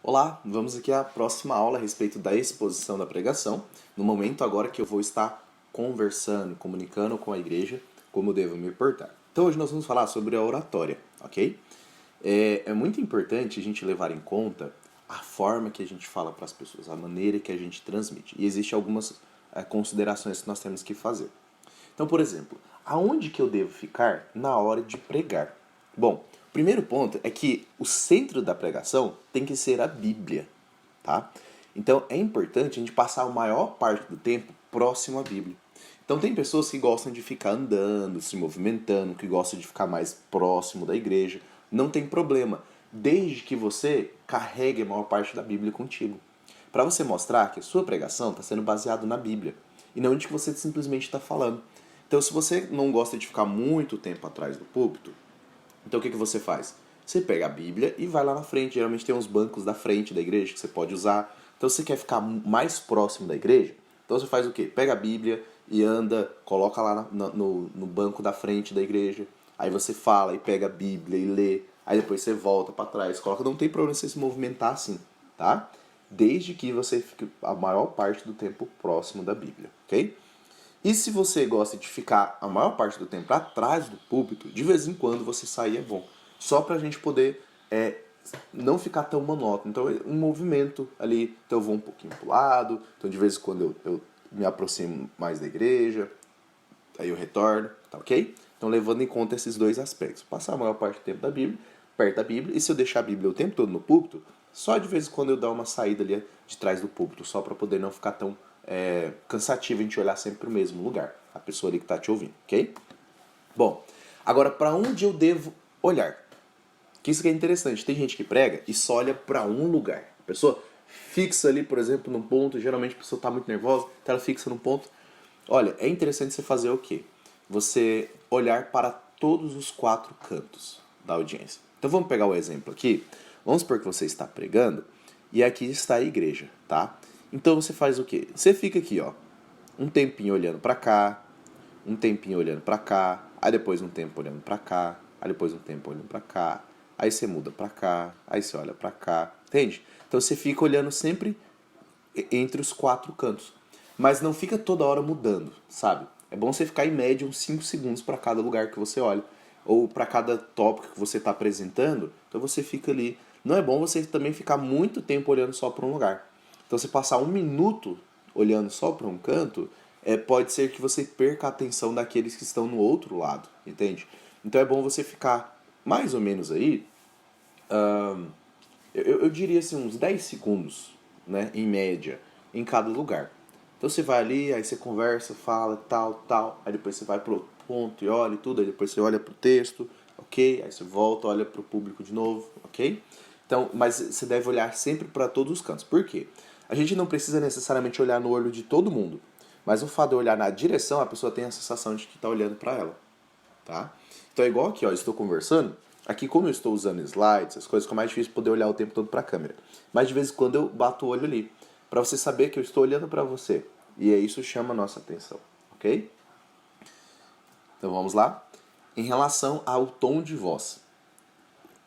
Olá, vamos aqui à próxima aula a respeito da exposição da pregação, no momento agora que eu vou estar conversando, comunicando com a igreja como eu devo me portar. Então hoje nós vamos falar sobre a oratória, ok? É muito importante a gente levar em conta a forma que a gente fala para as pessoas, a maneira que a gente transmite. E existem algumas considerações que nós temos que fazer. Então, por exemplo, aonde que eu devo ficar na hora de pregar? Bom, o primeiro ponto é que o centro da pregação tem que ser a Bíblia, tá? Então, é importante a gente passar a maior parte do tempo próximo à Bíblia. Então, tem pessoas que gostam de ficar andando, se movimentando, que gostam de ficar mais próximo da igreja. Não tem problema, desde que você carregue a maior parte da Bíblia contigo. Para você mostrar que a sua pregação está sendo baseada na Bíblia e não de que você simplesmente está falando. Então, se você não gosta de ficar muito tempo atrás do púlpito, então o que você faz? Você pega a Bíblia e vai lá na frente. Geralmente tem uns bancos da frente da igreja que você pode usar. Então, se você quer ficar mais próximo da igreja, então você faz o quê? Pega a Bíblia e anda, coloca lá no banco da frente da igreja. Aí você fala e pega a Bíblia e lê. Aí depois você volta para trás, coloca. Não tem problema você se movimentar assim, tá? Desde que você fique a maior parte do tempo próximo da Bíblia, ok? E se você gosta de ficar a maior parte do tempo atrás do púlpito, de vez em quando você sair é bom. Só pra gente poder não ficar tão monótono. Então, um movimento ali. Então, eu vou um pouquinho pro lado. Então, de vez em quando eu me aproximo mais da igreja. Aí eu retorno, tá ok? Então, levando em conta esses dois aspectos. Passar a maior parte do tempo da Bíblia, perto da Bíblia. E se eu deixar a Bíblia o tempo todo no púlpito, só de vez em quando eu dar uma saída ali de trás do púlpito. Só pra poder não ficar tão cansativo a gente olhar sempre para o mesmo lugar, a pessoa ali que está te ouvindo, ok? Bom, agora para onde eu devo olhar? Que isso que é interessante, tem gente que prega e só olha para um lugar. A pessoa fixa ali, por exemplo, num ponto, geralmente a pessoa está muito nervosa, então ela fixa num ponto. Olha, é interessante você fazer o quê? Você olhar para todos os quatro cantos da audiência. Então vamos pegar o exemplo aqui. Vamos supor que você está pregando e aqui está a igreja, tá? Então você faz o quê? Você fica aqui, ó, um tempinho olhando pra cá, um tempinho olhando pra cá, aí depois um tempo olhando pra cá, aí depois um tempo olhando pra cá, aí você muda pra cá, aí você olha pra cá, entende? Então você fica olhando sempre entre os quatro cantos, mas não fica toda hora mudando, sabe? É bom você ficar em média uns 5 segundos para cada lugar que você olha, ou para cada tópico que você está apresentando, então você fica ali. Não é bom você também ficar muito tempo olhando só para um lugar. Então, você passar 1 minuto olhando só para um canto, pode ser que você perca a atenção daqueles que estão no outro lado, entende? Então, é bom você ficar mais ou menos aí, eu diria assim, uns 10 segundos, né, em média, em cada lugar. Então, você vai ali, aí você conversa, fala, tal, aí depois você vai pro outro ponto e olha e tudo, aí depois você olha pro texto, ok? Aí você volta, olha pro público de novo, ok? Então, mas você deve olhar sempre para todos os cantos. Por quê? A gente não precisa necessariamente olhar no olho de todo mundo, mas o fato de olhar na direção, a pessoa tem a sensação de que está olhando para ela, tá? Então é igual aqui, ó, eu estou conversando, aqui como eu estou usando slides, as coisas fica mais difícil poder olhar o tempo todo para a câmera. Mas de vez em quando eu bato o olho ali, para você saber que eu estou olhando para você. E isso chama a nossa atenção, ok? Então vamos lá. Em relação ao tom de voz.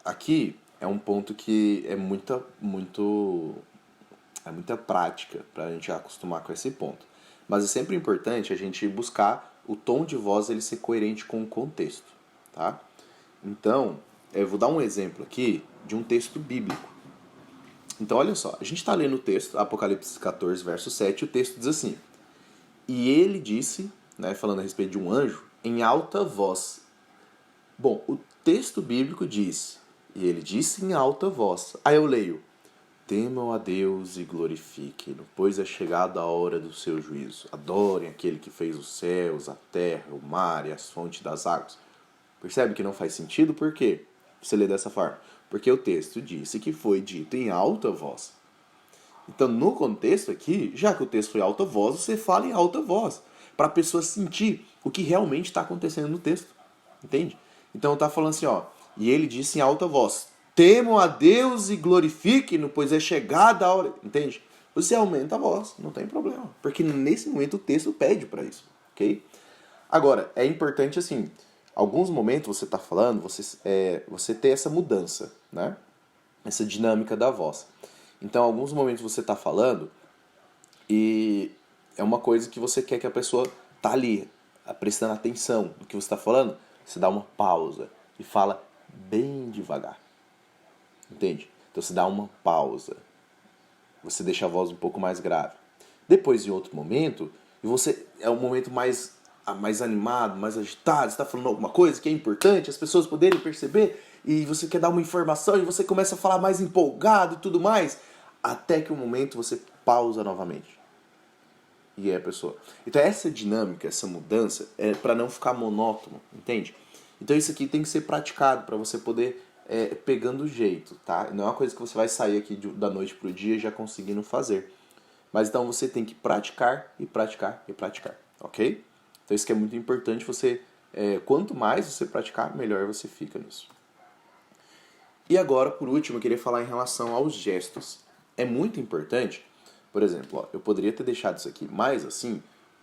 Aqui é um ponto que é muita prática para a gente acostumar com esse ponto. Mas é sempre importante a gente buscar o tom de voz ele ser coerente com o contexto, tá? Então, eu vou dar um exemplo aqui de um texto bíblico. Então, olha só, a gente está lendo o texto, Apocalipse 14, verso 7, e o texto diz assim: E ele disse, né, falando a respeito de um anjo, em alta voz. Bom, o texto bíblico diz, e ele disse em alta voz. Aí eu leio: Temam a Deus e glorifiquem-no, pois é chegada a hora do seu juízo. Adorem aquele que fez os céus, a terra, o mar e as fontes das águas. Percebe que não faz sentido? Por quê? Você lê dessa forma. Porque o texto disse que foi dito em alta voz. Então, no contexto aqui, já que o texto foi alta voz, você fala em alta voz, para a pessoa sentir o que realmente está acontecendo no texto. Entende? Então, está falando assim, ó, e ele disse em alta voz: Temam a Deus e glorifiquem-no, pois é chegada a hora. Entende? Você aumenta a voz, não tem problema. Porque nesse momento o texto pede para isso, ok? Agora, é importante assim, alguns momentos você está falando, você ter essa mudança, né? Essa dinâmica da voz. Então, em alguns momentos você está falando e é uma coisa que você quer que a pessoa tá ali, prestando atenção no que você está falando. Você dá uma pausa e fala bem devagar. Entende? Então você dá uma pausa. Você deixa a voz um pouco mais grave. Depois, em outro momento, e você é um momento mais animado, mais agitado, você está falando alguma coisa que é importante, as pessoas poderem perceber, e você quer dar uma informação e você começa a falar mais empolgado e tudo mais, até que um momento você pausa novamente. E aí a pessoa. Então essa dinâmica, essa mudança, é para não ficar monótono, entende? Então isso aqui tem que ser praticado para você poder pegando o jeito, tá? Não é uma coisa que você vai sair aqui da noite pro dia já conseguindo fazer. Mas então você tem que praticar e praticar e praticar, ok? Então isso que é muito importante, você quanto mais você praticar, melhor você fica nisso. E agora, por último, eu queria falar em relação aos gestos. É muito importante, por exemplo, ó, eu poderia ter deixado isso aqui mais assim,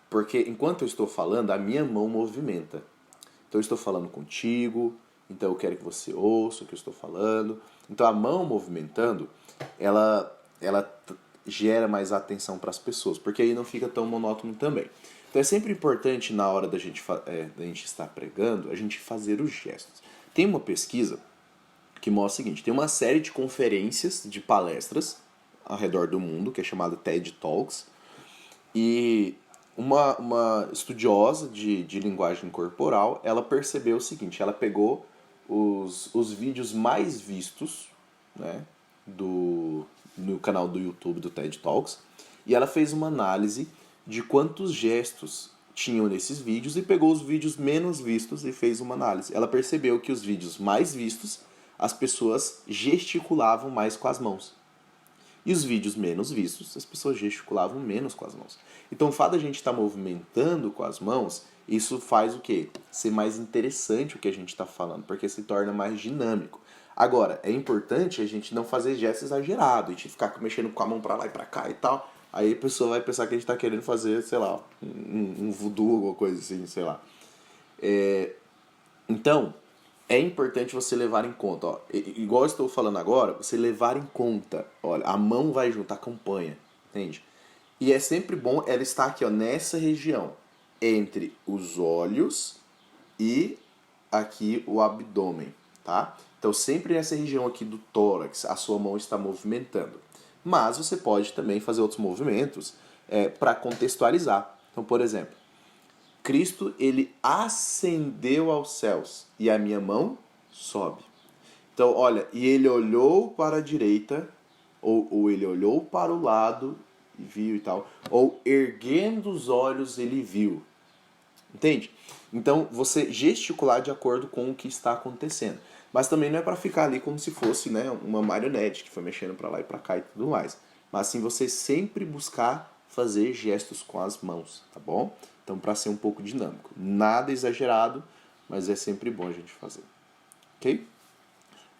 porque enquanto eu estou falando, a minha mão movimenta. Então eu estou falando contigo, então eu quero que você ouça o que eu estou falando. Então a mão movimentando, ela gera mais atenção para as pessoas, porque aí não fica tão monótono também. Então é sempre importante na hora da gente estar pregando, a gente fazer os gestos. Tem uma pesquisa que mostra o seguinte, tem uma série de conferências, de palestras ao redor do mundo, que é chamada TED Talks, e uma estudiosa de linguagem corporal, ela percebeu o seguinte, ela pegou os vídeos mais vistos, né, no canal do YouTube do TED Talks, e ela fez uma análise de quantos gestos tinham nesses vídeos e pegou os vídeos menos vistos e fez uma análise. Ela percebeu que os vídeos mais vistos, as pessoas gesticulavam mais com as mãos. E os vídeos menos vistos, as pessoas gesticulavam menos com as mãos. Então o fato de a gente estar movimentando com as mãos, isso faz o quê? Ser mais interessante o que a gente está falando, porque se torna mais dinâmico. Agora, é importante a gente não fazer gestos exagerados, a gente ficar mexendo com a mão para lá e para cá e tal. Aí a pessoa vai pensar que a gente está querendo fazer, sei lá, um voodoo, alguma coisa assim, sei lá. Então, é importante você levar em conta, ó, igual eu estou falando agora, você levar em conta, olha, a mão vai junto, acompanha, entende? E é sempre bom ela estar aqui, ó, nessa região, entre os olhos e aqui o abdômen, tá? Então sempre nessa região aqui do tórax, a sua mão está movimentando. Mas você pode também fazer outros movimentos para contextualizar. Então, por exemplo, Cristo, ele ascendeu aos céus e a minha mão sobe. Então, olha, e ele olhou para a direita, ou ele olhou para o lado e viu e tal, ou erguendo os olhos ele viu. Entende? Então, você gesticular de acordo com o que está acontecendo. Mas também não é para ficar ali como se fosse, né, uma marionete que foi mexendo para lá e para cá e tudo mais. Mas sim você sempre buscar fazer gestos com as mãos, tá bom? Então, para ser um pouco dinâmico. Nada exagerado, mas é sempre bom a gente fazer. Ok?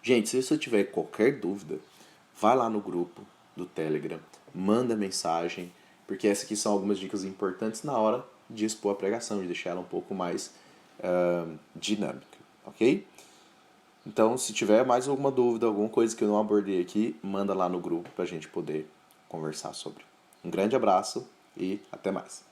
Gente, se você tiver qualquer dúvida, vai lá no grupo do Telegram, manda mensagem, porque essas aqui são algumas dicas importantes na hora de expor a pregação, de deixar ela um pouco mais dinâmica, ok? Então, se tiver mais alguma dúvida, alguma coisa que eu não abordei aqui, manda lá no grupo para a gente poder conversar sobre. Um grande abraço e até mais.